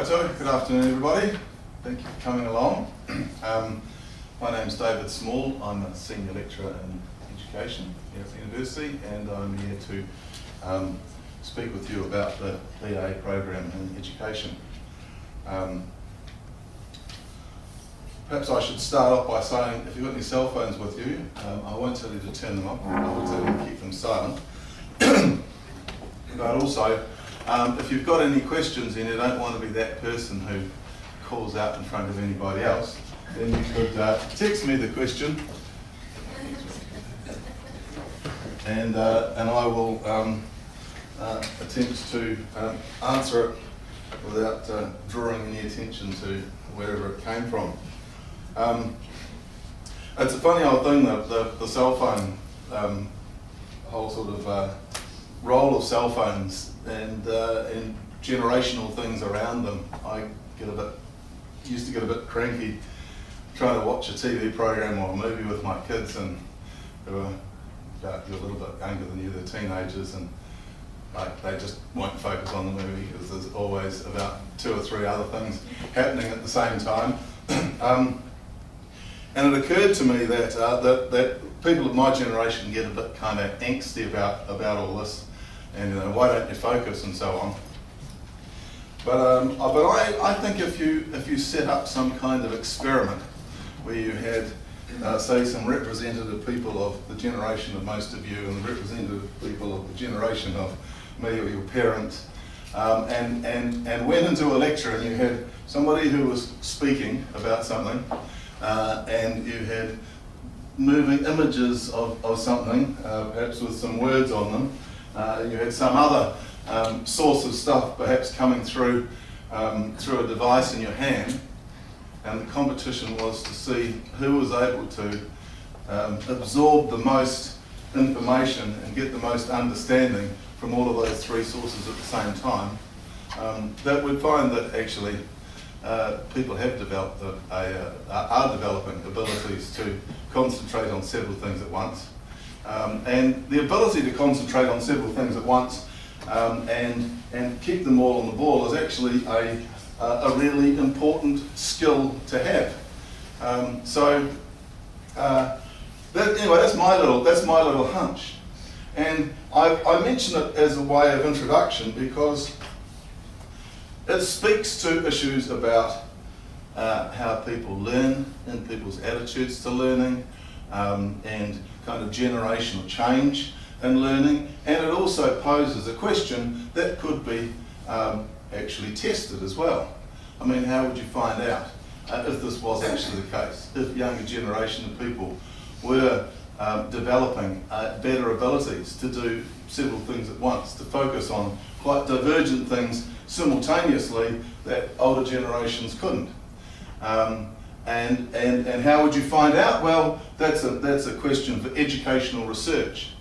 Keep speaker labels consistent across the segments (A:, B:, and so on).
A: Righto, good afternoon everybody. Thank you for coming along. My name's David Small. I'm a senior lecturer in education here at the university, and I'm here to speak with you about the BA program in education. Perhaps I should start off by saying, if you've got any cell phones with you, I won't tell you to turn them off. I will tell you to keep them silent. But also, if you've got any questions and you don't want to be that person who calls out in front of anybody else, then you could text me the question, and I will attempt to answer it without drawing any attention to wherever it came from. It's a funny old thing, the cell phone, whole sort of role of cell phones and generational things around them. I used to get a bit cranky trying to watch a TV program or a movie with my kids, and who are a little bit younger than you, they're teenagers, and they just won't focus on the movie because there's always about 2 or 3 other things happening at the same time. And it occurred to me that people of my generation get a bit kind of angsty about all this, and why don't you focus and so on. But I think if you set up some kind of experiment where you had say some representative people of the generation of most of you and the representative people of the generation of me or your parents, and went into a lecture and you had somebody who was speaking about something, and you had moving images of something, perhaps with some words on them. You had some other source of stuff perhaps coming through a device in your hand, and the competition was to see who was able to absorb the most information and get the most understanding from all of those 3 sources at the same time. That we'd find that actually people have developed are developing abilities to concentrate on several things at once. And the ability to concentrate on several things at once and keep them all on the ball is actually a really important skill to have. That's my little hunch, and I mention it as a way of introduction because it speaks to issues about how people learn and people's attitudes to learning, and kind of generational change in learning, and it also poses a question that could be actually tested as well. I mean, how would you find out if this was actually the case, if younger generation of people were developing better abilities to do several things at once, to focus on quite divergent things simultaneously that older generations couldn't. And how would you find out? Well, that's a question for educational research.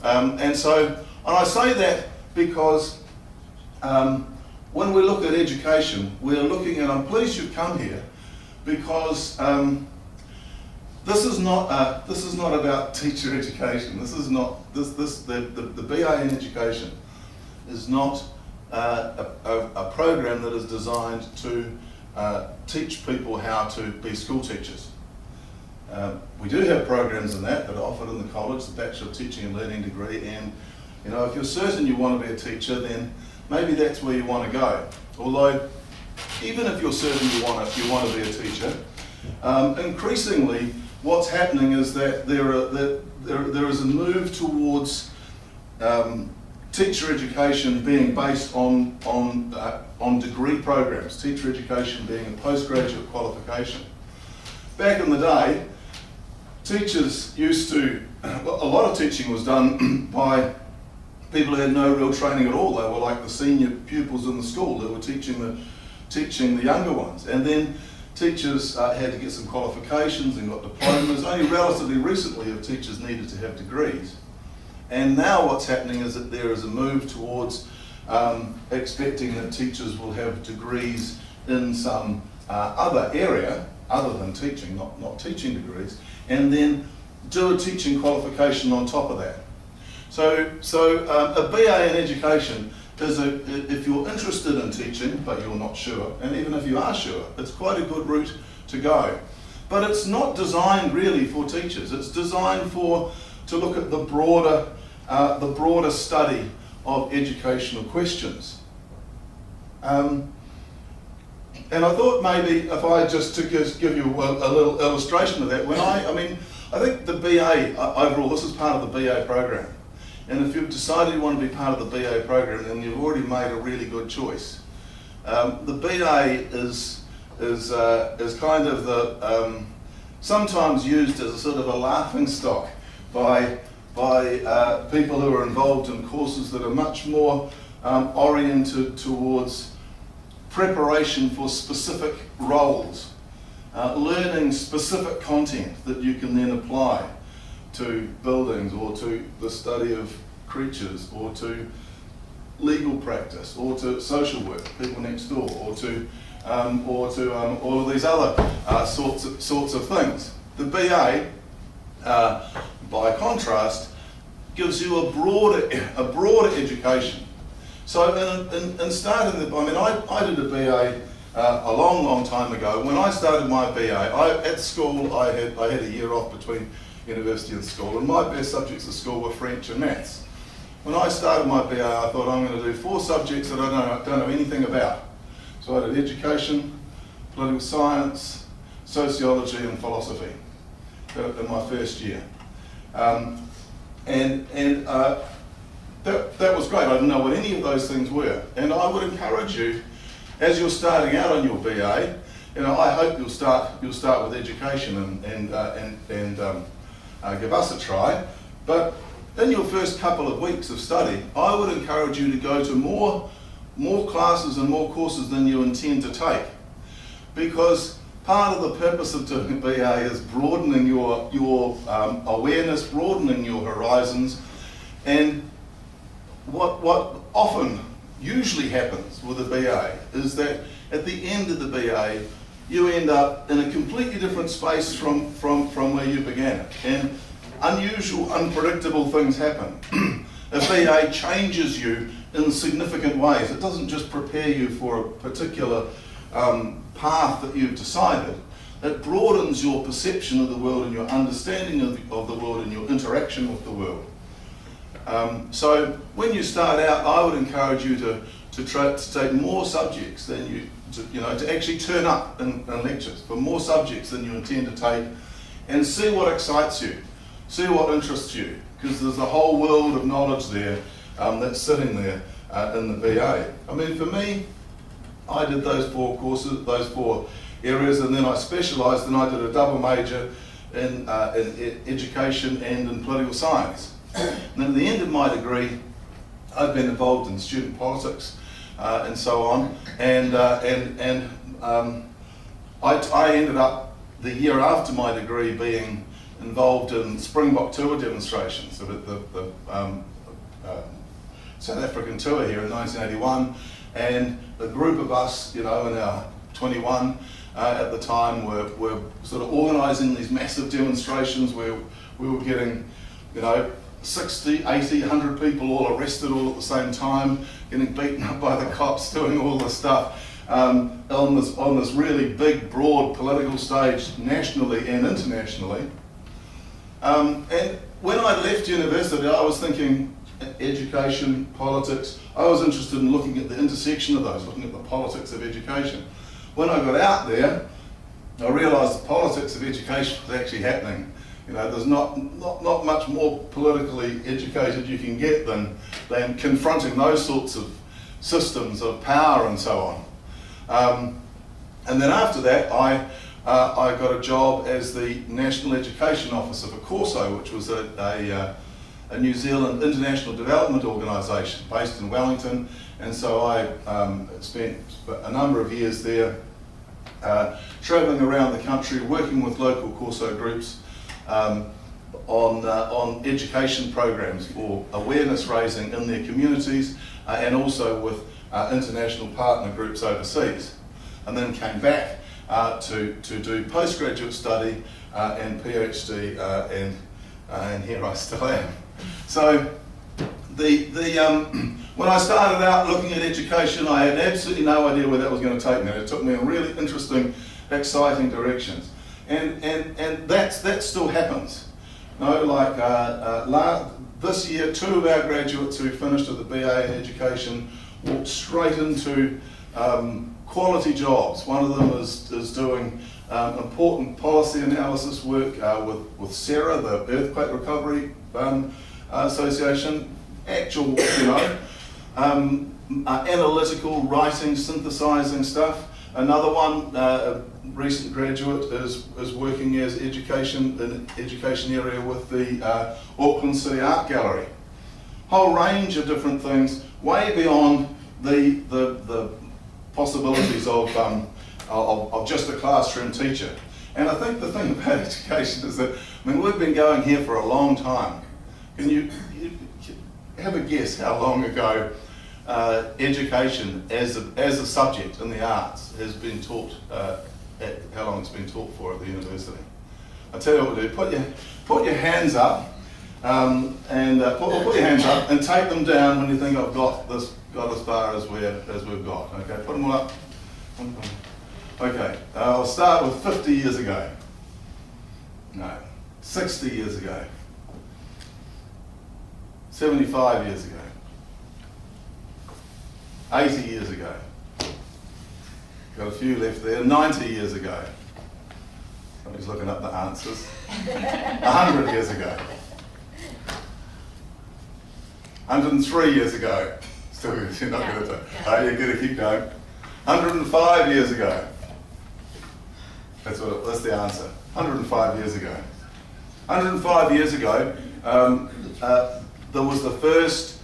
A: And I say that because when we look at education, we're looking at, I'm pleased you've come here, because this is not about teacher education. This is not the BA in education is not a program that is designed to teach people how to be school teachers. We do have programs in that are offered in the college, the Bachelor of Teaching and Learning degree, and if you're certain you want to be a teacher, then maybe that's where you want to go. Although, even if you're certain you want to be a teacher, increasingly what's happening is that there is a move towards teacher education being based on degree programs, teacher education being a postgraduate qualification. Back in the day, teachers a lot of teaching was done by people who had no real training at all. They were like the senior pupils in the school. They were teaching the younger ones. And then teachers had to get some qualifications and got diplomas. Only relatively recently have teachers needed to have degrees. And now what's happening is that there is a move towards expecting that teachers will have degrees in some other area, other than teaching, not teaching degrees, and then do a teaching qualification on top of that. So a BA in education if you're interested in teaching, but you're not sure, and even if you are sure, it's quite a good route to go. But it's not designed really for teachers. It's designed to look at the broader study of educational questions. And I thought maybe if I just to give you a little illustration of that, I think the BA, overall, this is part of the BA program. And if you've decided you want to be part of the BA program, then you've already made a really good choice. The BA is kind of the, sometimes used as a sort of a laughing stock by people who are involved in courses that are much more oriented towards preparation for specific roles, learning specific content that you can then apply to buildings or to the study of creatures or to legal practice or to social work, people next door, or to all of these other sorts of things. The BA, by contrast, gives you a broader education. So in starting I did a BA a long time ago. When I started my BA, at school I had a year off between university and school, and my best subjects at school were French and maths. When I started my BA, I thought I'm going to do 4 subjects that I don't know anything about. So I did education, political science, sociology and philosophy in my first year. That was great. I didn't know what any of those things were. And I would encourage you, as you're starting out on your BA, I hope you'll start with education and give us a try. But in your first couple of weeks of study, I would encourage you to go to more classes and more courses than you intend to take, because part of the purpose of doing a BA is broadening your awareness, broadening your horizons, and what often usually happens with a BA is that at the end of the BA you end up in a completely different space from where you began it, and unusual, unpredictable things happen. A BA changes you in significant ways. It doesn't just prepare you for a particular path that you've decided. It broadens your perception of the world and your understanding of the world and your interaction with the world. So when you start out, I would encourage you to try to take more subjects than to actually turn up in lectures for more subjects than you intend to take, and see what excites you, see what interests you, because there's a whole world of knowledge there that's sitting there in the BA. For me, I did those 4 courses, those 4 areas, and then I specialised and I did a double major in education and in political science. And at the end of my degree, I've been involved in student politics and so on, and I ended up the year after my degree being involved in Springbok tour demonstrations, the South African tour here in 1981, and a group of us, in our 21 at the time, were sort of organising these massive demonstrations where we were getting, 60, 80, 100 people all arrested all at the same time, getting beaten up by the cops, doing all this stuff on this really big, broad political stage, nationally and internationally. And when I left university, I was thinking education, politics. I was interested in looking at the intersection of those, looking at the politics of education. When I got out there, I realised the politics of education was actually happening. There's not much more politically educated you can get than confronting those sorts of systems of power and so on. And then after that, I got a job as the National Education Officer for Corso, which was a New Zealand international development organisation based in Wellington, and so I spent a number of years there, travelling around the country, working with local Corso groups on education programs for awareness raising in their communities, and also with international partner groups overseas, and then came back to do postgraduate study and PhD, and here I still am. So when I started out looking at education, I had absolutely no idea where that was going to take me. It took me in really interesting, exciting directions, and that still happens. No, like this year, 2 of our graduates who finished with a BA in education walked straight into quality jobs. One of them is doing important policy analysis work with SERA, the Earthquake Recovery Association, actual, analytical writing, synthesizing stuff. Another one, a recent graduate, is working as in education area with the Auckland City Art Gallery. Whole range of different things, way beyond the possibilities of just a classroom teacher. And I think the thing about education is that, we've been going here for a long time. Can you have a guess how long ago education as a subject in the arts has been taught, how long it's been taught for at the university? I'll tell you what we'll do. Put your hands up, put your hands up and take them down when you think I've got as far as we've got. Okay, put them all up. Okay, I'll start with 50 years ago. No, 60 years ago. 75 years ago. 80 years ago. Got a few left there. 90 years ago. Somebody's looking up the answers. 100 years ago. 103 years ago. Still, you're not going to do. You're going to keep going. 105 years ago. That's the answer. 105 years ago. 105 years ago, there was the first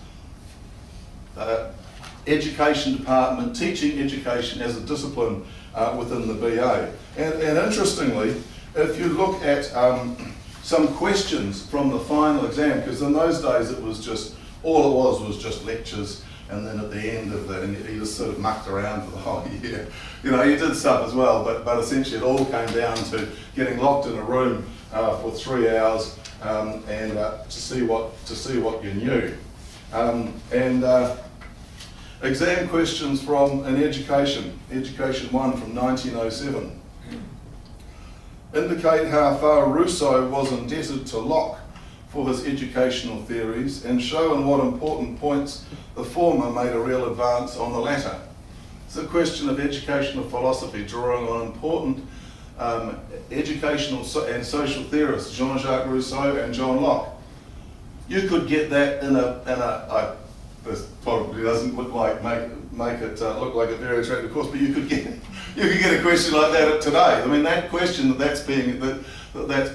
A: education department teaching education as a discipline within the BA. And interestingly, if you look at some questions from the final exam, because in those days it was just, all it was just lectures, and then at the end of that, and you just sort of mucked around for the whole year. You did stuff as well, but essentially it all came down to getting locked in a room for 3 hours and to see what you knew. Exam questions from an Education 1 from 1907. Indicate how far Rousseau was indebted to Locke for his educational theories, and show in what important points the former made a real advance on the latter. It's a question of educational philosophy drawing on important educational and social theorists, Jean-Jacques Rousseau and John Locke. You could get that in a this probably doesn't look like make it look like a very attractive course, but you could get a question like that today. That question that's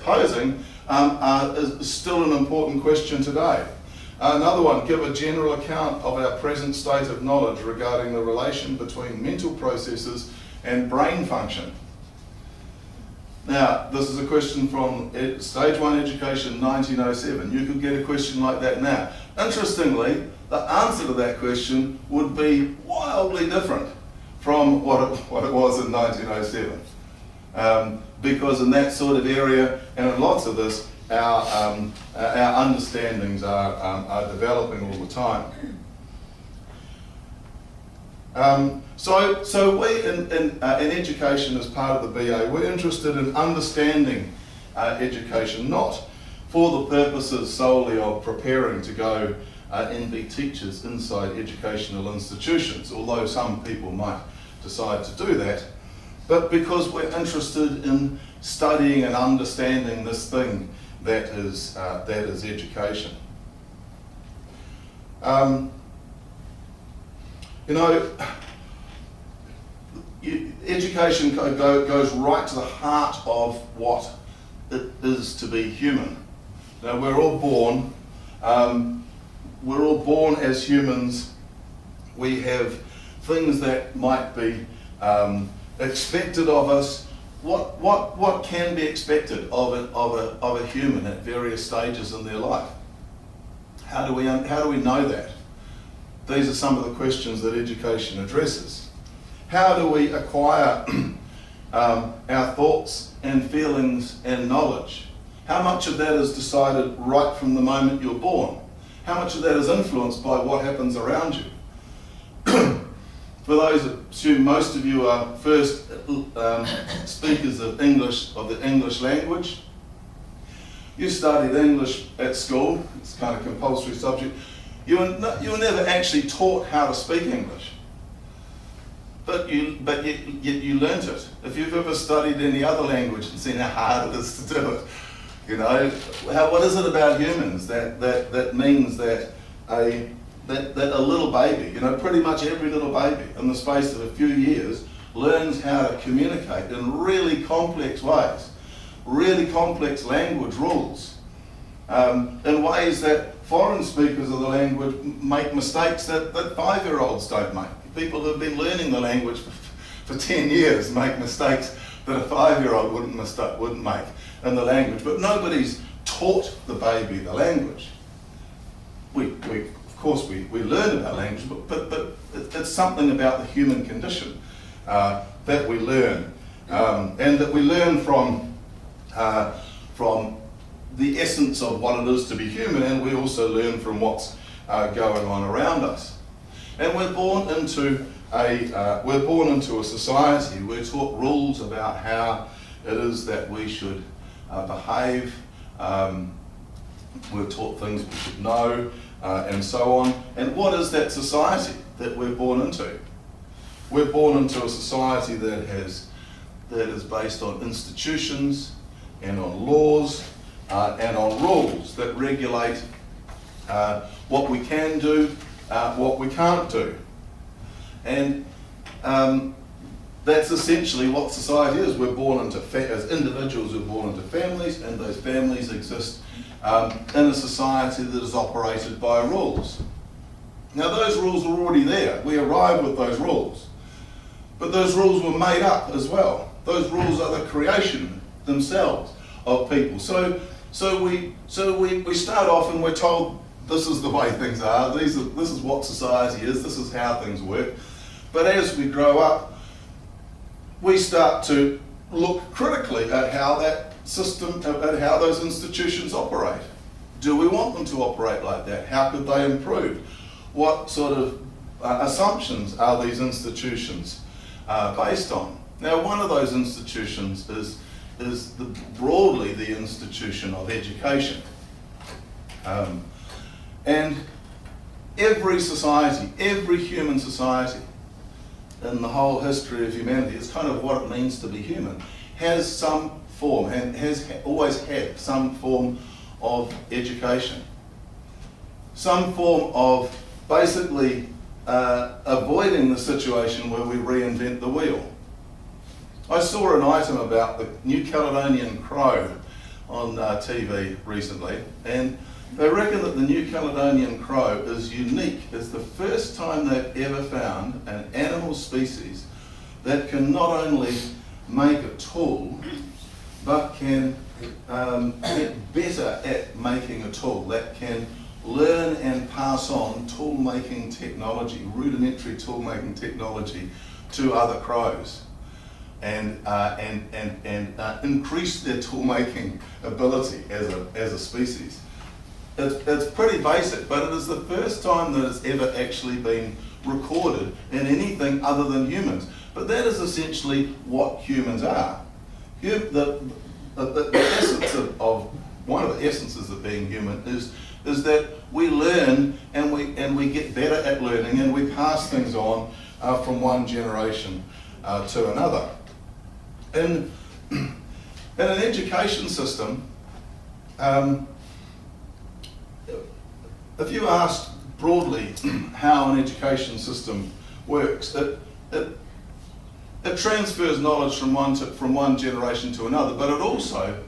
A: posing is still an important question today. Another one, give a general account of our present state of knowledge regarding the relation between mental processes and brain function. Now, this is a question from Stage 1 Education 1907. You could get a question like that now. Interestingly, the answer to that question would be wildly different from what it was in 1907. Because in that sort of area, and in lots of this, our understandings are developing all the time. So we in education, as part of the BA, we're interested in understanding education, not for the purposes solely of preparing to go and be teachers inside educational institutions, although some people might decide to do that, but because we're interested in studying and understanding this thing that is education. Education goes right to the heart of what it is to be human. Now, we're all born as humans. We have things that might be expected of us. What can be expected of a human at various stages in their life? How do we know that? These are some of the questions that education addresses. How do we acquire our thoughts and feelings and knowledge? How much of that is decided right from the moment you're born? how much of that is influenced by what happens around you? For those, I assume most of you are first speakers of English, of the English language. You studied English at school, it's kind of compulsory subject. You were never actually taught how to speak English, but yet you learnt it. If you've ever studied any other language and seen how hard it is to do it, you know, what is it about humans that means that a little baby, you know, pretty much every little baby in the space of a few years learns how to communicate in really complex ways, really complex language rules, in ways that foreign speakers of the language make mistakes that 5-year-olds don't make. People who have been learning the language for 10 years make mistakes that a 5-year-old wouldn't make in the language, but nobody's taught the baby the language. Of course we learn about language, but it's something about the human condition that we learn, and that we learn from the essence of what it is to be human, and we also learn from what's going on around us. And we're born into a society. We're taught rules about how it is that we should behave. We're taught things we should know, and so on. And what is that society that we're born into? We're born into a society that is based on institutions and on laws and on rules that regulate what we can do, what we can't do. And that's essentially what society is. We're born into, as individuals, we're born into families, and those families exist in a society that is operated by rules. Now those rules are already there. We arrived with those rules. But those rules were made up as well. Those rules are the creation themselves of people. So we start off and we're told this is the way things are, this is what society is, this is how things work. But as we grow up, we start to look critically at how that system, at how those institutions operate. Do we want them to operate like that? How could they improve? What sort of assumptions are these institutions based on? Now, one of those institutions is broadly the institution of education. And every society, every human society in the whole history of humanity, it's kind of what it means to be human, has some form, and has always had some form of education. Some form of basically avoiding the situation where we reinvent the wheel. I saw an item about the New Caledonian crow on TV recently, and they reckon that the New Caledonian crow is unique. It's the first time they've ever found an animal species that can not only make a tool, but can get better at making a tool, that can learn and pass on tool-making technology, rudimentary tool-making technology, to other crows, and increase their tool-making ability as a species. It's pretty basic, but it is the first time that it's ever actually been recorded in anything other than humans. But that is essentially what humans are. The essence of one of the essences of being human is that we learn and we get better at learning, and we pass things on from one generation to another. In an education system, if you asked broadly how an education system works, it transfers knowledge from one generation to another, but it also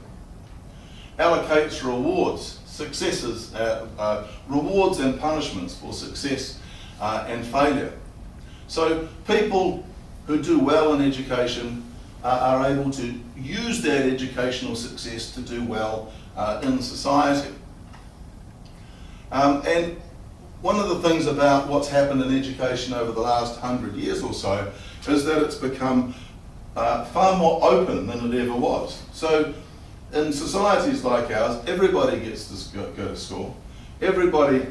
A: allocates rewards, successes, rewards and punishments for success and failure. So people who do well in education are able to use that educational success to do well in society. And one of the things about what's happened in education over the last 100 years or so is that it's become far more open than it ever was. So in societies like ours, everybody gets to go to school. Everybody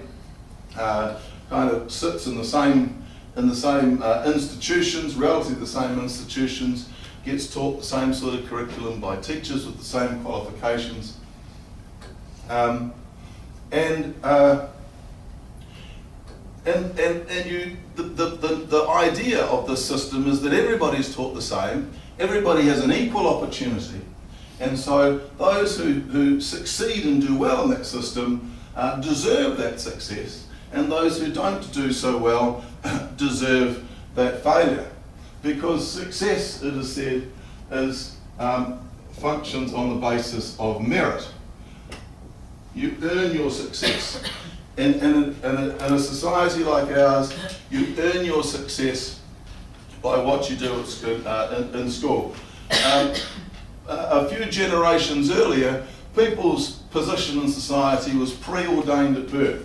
A: kind of sits in the same institutions, relatively the same institutions, gets taught the same sort of curriculum by teachers with the same qualifications. The idea of this system is that everybody's taught the same, everybody has an equal opportunity, and so those who succeed and do well in that system deserve that success, and those who don't do so well deserve that failure. Because success, it is said, is functions on the basis of merit. You earn your success. In a society like ours, you earn your success by what you do in school. A few generations earlier, people's position in society was preordained at birth.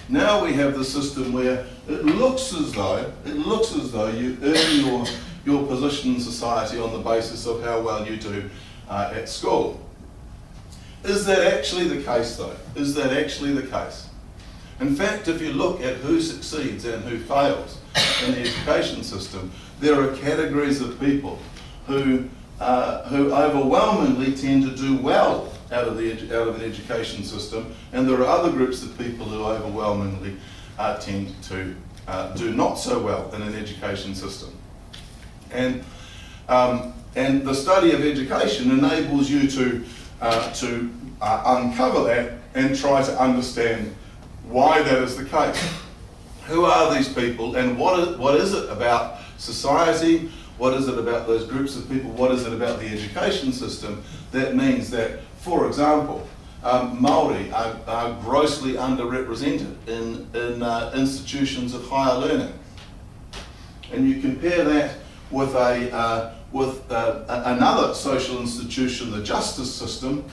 A: Now we have the system where it looks as though you earn your position in society on the basis of how well you do at school. Is that actually the case though? Is that actually the case? In fact, if you look at who succeeds and who fails in the education system, there are categories of people who overwhelmingly tend to do well out of an education system, and there are other groups of people who overwhelmingly tend to do not so well in an education system. And the study of education enables you to uncover that and try to understand why that is the case. Who are these people, and what is it about society? What is it about those groups of people? What is it about the education system that means that, for example, Māori are grossly underrepresented in institutions of higher learning? And you compare that with another social institution, the justice system,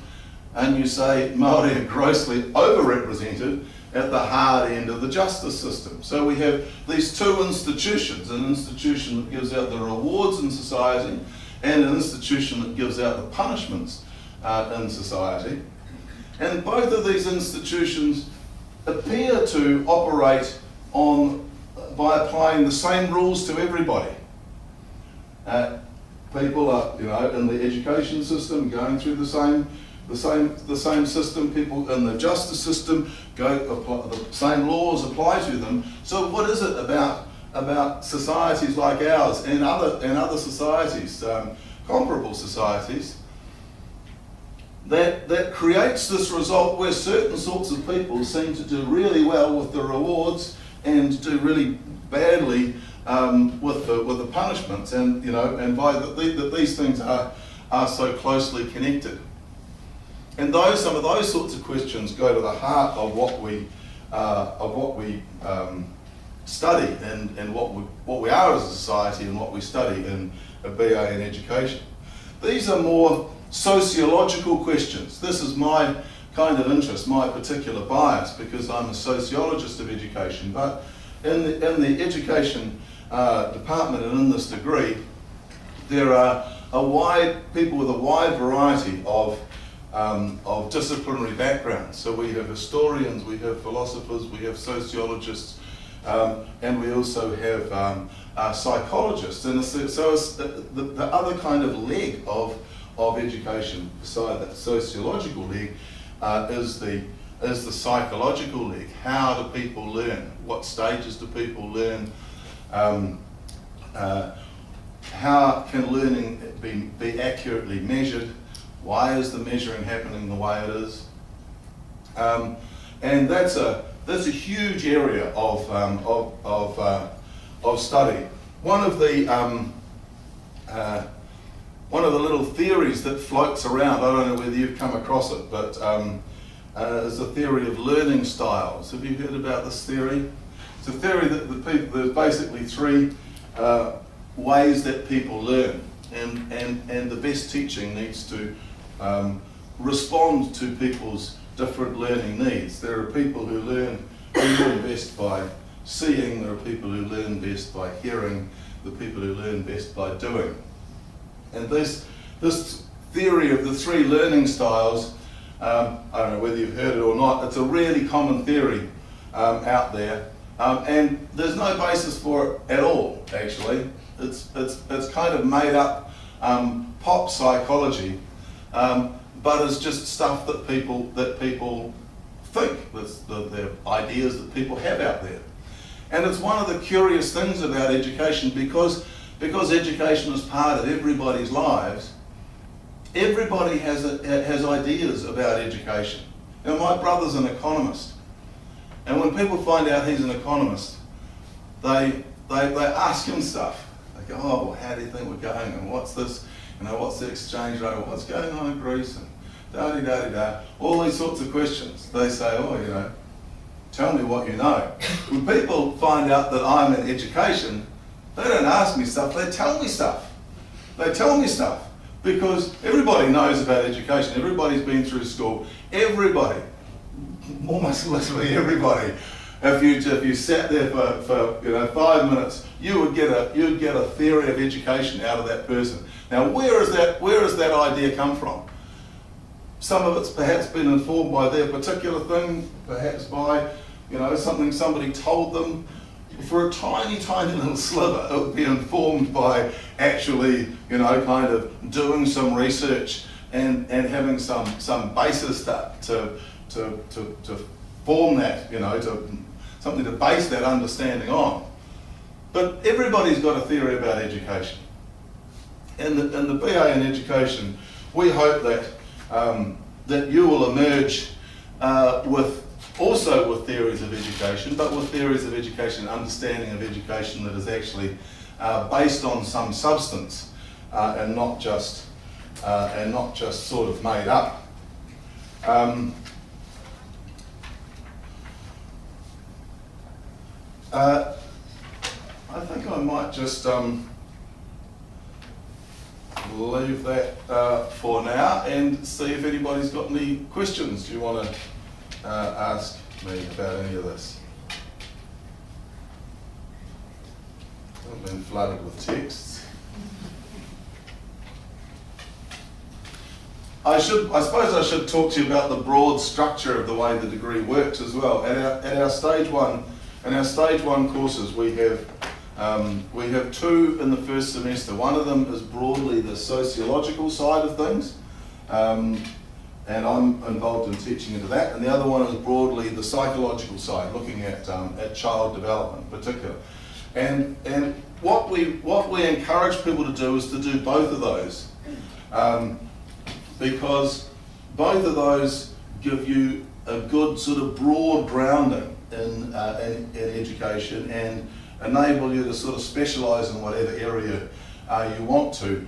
A: and you say Māori are grossly overrepresented at the hard end of the justice system. So we have these two institutions, an institution that gives out the rewards in society and an institution that gives out the punishments in society. And both of these institutions appear to operate by applying the same rules to everybody. People are, in the education system going through the same system. People in the justice system the same laws apply to them. So what is it about societies like ours and other societies, comparable societies, that creates this result where certain sorts of people seem to do really well with the rewards and do really badly with the punishments, and that these things are so closely connected. And some of those sorts of questions go to the heart of what we study and what we are as a society and what we study in a BA in education. These are more sociological questions. This is my kind of interest, my particular bias, because I'm a sociologist of education. But in the education department and in this degree, there are people with a wide variety of disciplinary backgrounds. So we have historians, we have philosophers, we have sociologists, and we also have psychologists. And so it's the other kind of leg of education, beside that sociological leg, is the psychological leg. How do people learn? What stages do people learn? How can learning be accurately measured? Why is the measuring happening the way it is? And that's a huge area of study. One of the little theories that floats around, I don't know whether you've come across it, but is the theory of learning styles. Have you heard about this theory? It's a theory that there's basically three ways that people learn, and the best teaching needs to respond to people's different learning needs. There are people who learn best by seeing, there are people who learn best by hearing, the people who learn best by doing. And this theory of the three learning styles, I don't know whether you've heard it or not, it's a really common theory out there, and there's no basis for it at all. Actually, it's kind of made up pop psychology, but it's just stuff that people think. That's the ideas that people have out there, and it's one of the curious things about education because education is part of everybody's lives. Everybody has ideas about education. Now, my brother's an economist, and when people find out he's an economist, they ask him stuff. They go, "Oh, well, how do you think we're going? And what's this? What's the exchange rate? What's going on in Greece? And da-di-da-di-da." All these sorts of questions. They say, "Oh, tell me what you know." When people find out that I'm in education, they don't ask me stuff. They tell me stuff. They tell me stuff. Because everybody knows about education, everybody's been through school, everybody, almost literally everybody. If you sat there for 5 minutes, you'd get a theory of education out of that person. Now, where does that idea come from? Some of it's perhaps been informed by their particular thing, perhaps by something somebody told them. For a tiny, tiny little sliver, it would be informed by actually, kind of doing some research and having some basis to form that, something to base that understanding on. But everybody's got a theory about education. In the BA in education, we hope that you will emerge also with theories of education, but with theories of education, understanding of education that is actually based on some substance and not just sort of made up. I think I might just leave that for now and see if anybody's got any questions you want to ask me about any of this. I've been flooded with texts. I suppose I should talk to you about the broad structure of the way the degree works as well. At our stage one, in our stage one courses, we have 2 in the first semester. One of them is broadly the sociological side of things. And I'm involved in teaching into that, and the other one is broadly the psychological side, looking at child development in particular. And what we encourage people to do is to do both of those, because both of those give you a good sort of broad grounding in education and enable you to sort of specialise in whatever area you want to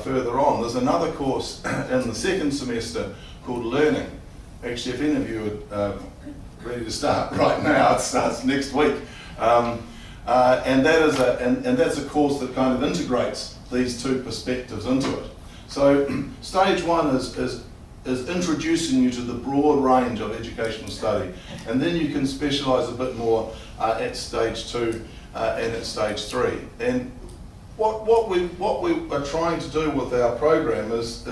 A: further on. There's another course in the second semester called Learning. Actually, if any of you are ready to start right now, it starts next week. And that's a course that kind of integrates these 2 perspectives into it. So stage 1 is introducing you to the broad range of educational study, and then you can specialise a bit more at stage 2 and at stage 3. And what we are trying to do with our program is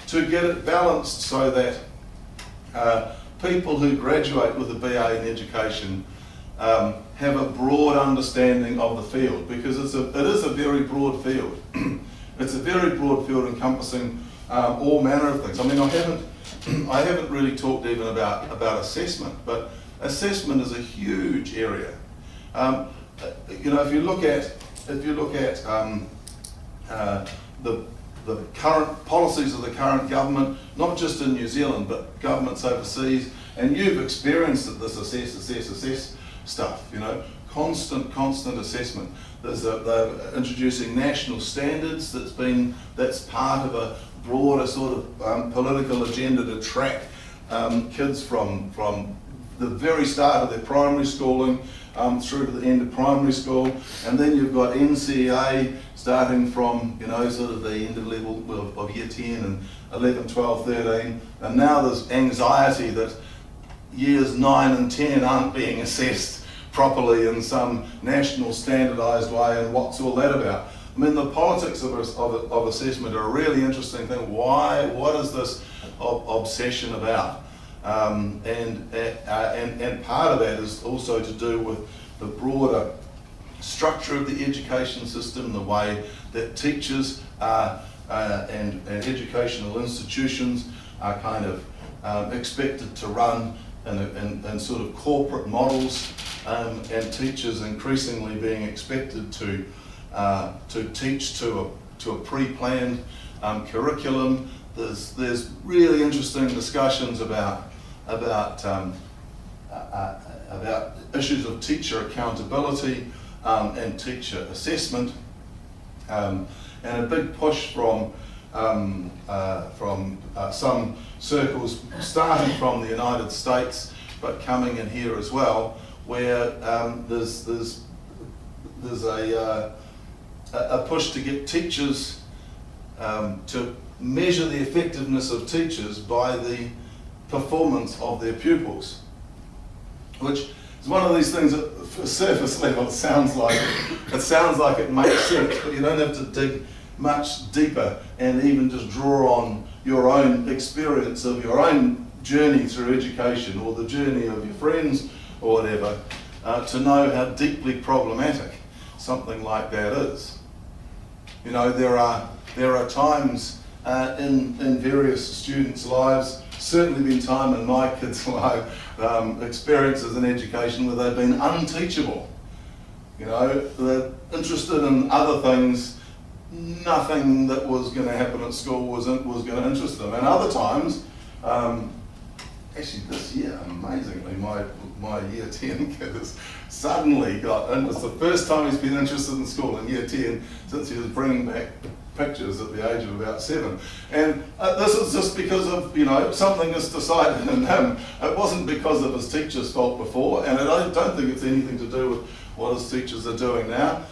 A: to get it balanced so that people who graduate with a BA in education have a broad understanding of the field, because it is a very broad field. It's a very broad field encompassing all manner of things. I mean, I haven't really talked even about assessment, but assessment is a huge area. If you look at the current policies of the current government, not just in New Zealand, but governments overseas, and you've experienced it, this assess stuff, constant assessment. They're introducing national standards that's part of a broader sort of political agenda to track kids from the very start of their primary schooling through to the end of primary school, and then you've got NCEA starting from sort of the end of level of year 10 and 11, 12, 13, and now there's anxiety that years 9 and 10 aren't being assessed properly in some national standardised way, and what's all that about? I mean, the politics of assessment are a really interesting thing. What is this obsession about? And part of that is also to do with the broader structure of the education system, the way that teachers and educational institutions are kind of expected to run in sort of corporate models, and teachers increasingly being expected to teach to a pre-planned curriculum. There's really interesting discussions about issues of teacher accountability and teacher assessment, and a big push from some circles starting from the United States but coming in here as well, where there's a push to get teachers to measure the effectiveness of teachers by the performance of their pupils, which is one of these things that, at surface level, it sounds like it makes sense, but you don't have to dig much deeper and even just draw on your own experience of your own journey through education or the journey of your friends or whatever to know how deeply problematic something like that is. You know, there are times in various students' lives, certainly been time in my kids' life, experiences in education where they've been unteachable. You know, they're interested in other things. Nothing that was going to happen at school was going to interest them. And other times, actually this year, amazingly, my year 10 kid has suddenly got, and it's the first time he's been interested in school in year 10 since he was bringing back pictures at the age of about 7. And this is just because of, you know, something is decided in him. It wasn't because of his teacher's fault before, and I don't think it's anything to do with what his teachers are doing now.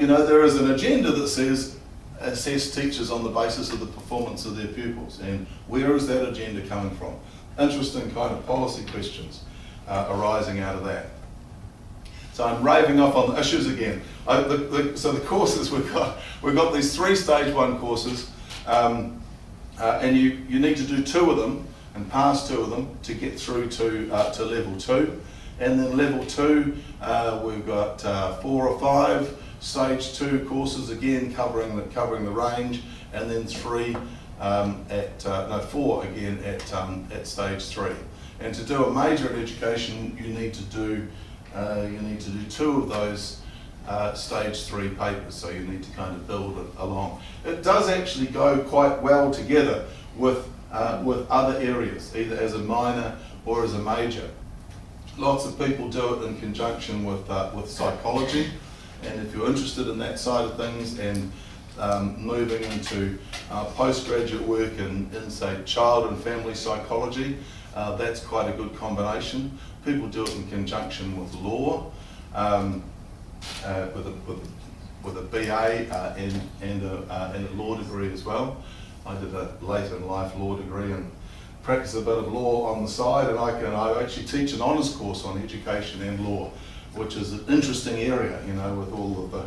A: You know, there is an agenda that says assess teachers on the basis of the performance of their pupils, and where is that agenda coming from? Interesting kind of policy questions arising out of that. So I'm raving off on the issues again. So the courses we've got these 3 stage 1 courses, and you need to do 2 of them and pass 2 of them to get through to level 2, and then level 2 we've got 4 or 5 stage 2 courses again covering the range, and then 4 again at stage 3. And to do a major in education, you need to do 2 of those stage 3 papers, so you need to kind of build it along. It does actually go quite well together with other areas, either as a minor or as a major. Lots of people do it in conjunction with psychology, and if you're interested in that side of things and moving into postgraduate work in say, child and family psychology, that's quite a good combination. People do it in conjunction with law, with a BA and a law degree as well. I did a later in life law degree and practice a bit of law on the side, and I actually teach an honours course on education and law, which is an interesting area, you know, with all of the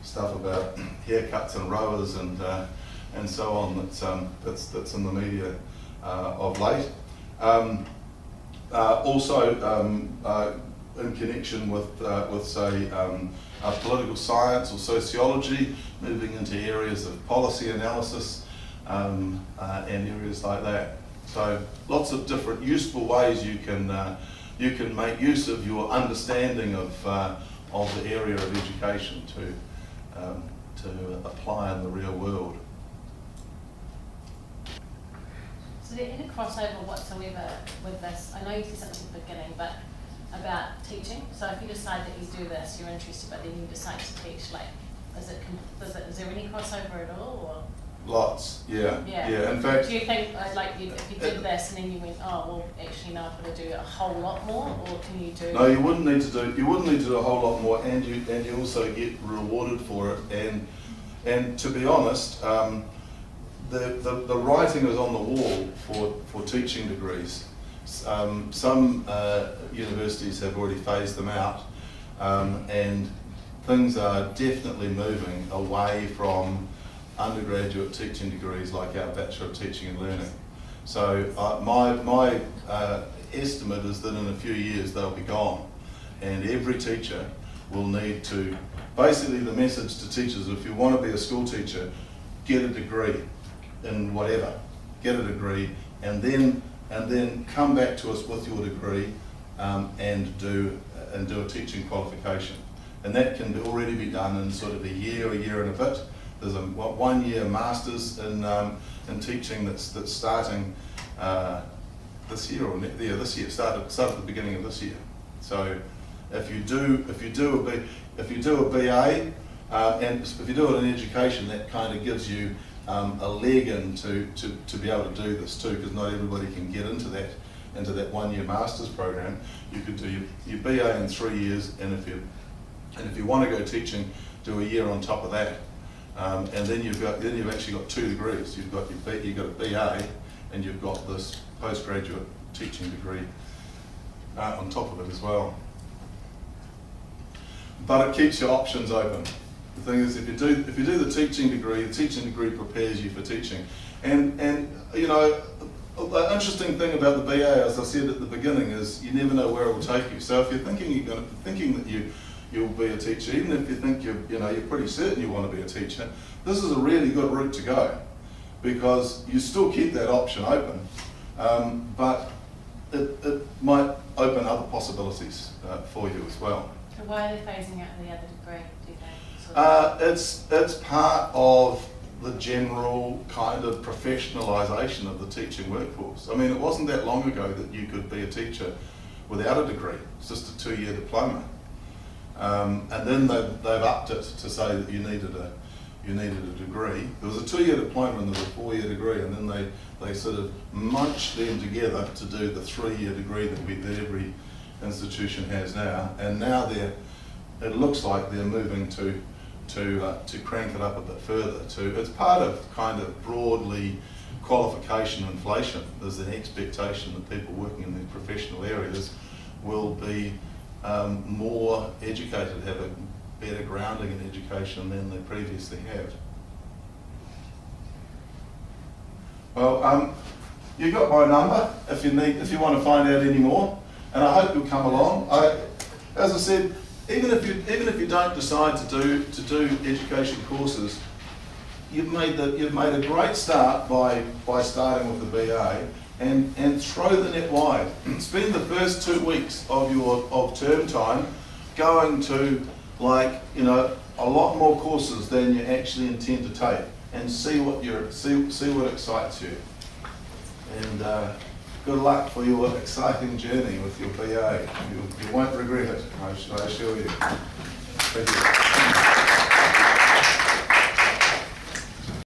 A: stuff about haircuts and rowers and so on that's in the media of late. Also in connection with say political science or sociology, moving into areas of policy analysis and areas like that. So lots of different useful ways you can make use of your understanding of the area of education to apply in the real world.
B: So is there any crossover whatsoever with this? I know you said something at the beginning, but about teaching. So if you decide that you do this, you're interested, but then you decide to teach, like, is there any crossover at all? Or?
A: Lots, yeah. In fact,
B: do you think if you did this and then you went, oh well, actually now I've got to do a whole lot more, or can you do?
A: No, you wouldn't need to do a whole lot more, and you also get rewarded for it. And to be honest, the writing is on the wall for teaching degrees. Some universities have already phased them out, and things are definitely moving away from undergraduate teaching degrees like our Bachelor of Teaching and Learning. So my estimate is that in a few years they'll be gone, and every teacher will need to, basically the message to teachers, if you want to be a school teacher, get a degree in whatever, get a degree, and then come back to us with your degree and do a teaching qualification. And that can already be done in sort of a year and a bit. There's a 1 year masters in teaching that's starting this year or this year. Started at the beginning of this year. So if you do a BA and if you do it in education, that kind of gives you a leg in to be able to do this too, because not everybody can get into that 1 year masters program. You could do your BA in 3 years, and if you want to go teaching, do a year on top of that, and then you've actually got 2 degrees. You've got a BA, and you've got this postgraduate teaching degree on top of it as well. But it keeps your options open. The thing is, if you do the teaching degree prepares you for teaching. And you know, the interesting thing about the BA, as I said at the beginning, is you never know where it will take you. So if you're thinking that you'll be a teacher, even if you think you're pretty certain you want to be a teacher, this is a really good route to go, because you still keep that option open, but it might open other possibilities for you as well.
B: So why are they phasing out the other degree, do you think?
A: It's part of the general kind of professionalisation of the teaching workforce. I mean, it wasn't that long ago that you could be a teacher without a degree. It's just a 2 year diploma. And then they've upped it to say that you needed a degree. There was a 2 year diploma and there was a 4 year degree, and then they sort of munched them together to do the 3 year degree that every institution has now. And now it looks like they're moving to crank it up a bit further. It's part of kind of broadly qualification inflation. There's an expectation that people working in these professional areas will be more educated, have a better grounding in education than they previously have. Well, you got my number if you want to find out any more, and I hope you'll come along. As I said, even if you don't decide to do education courses, you've made a great start by starting with the BA, and throw the net wide. Spend the first 2 weeks of term time going to a lot more courses than you actually intend to take, and see what excites you. And good luck for your exciting journey with your BA. You won't regret it, I assure you. Thank you.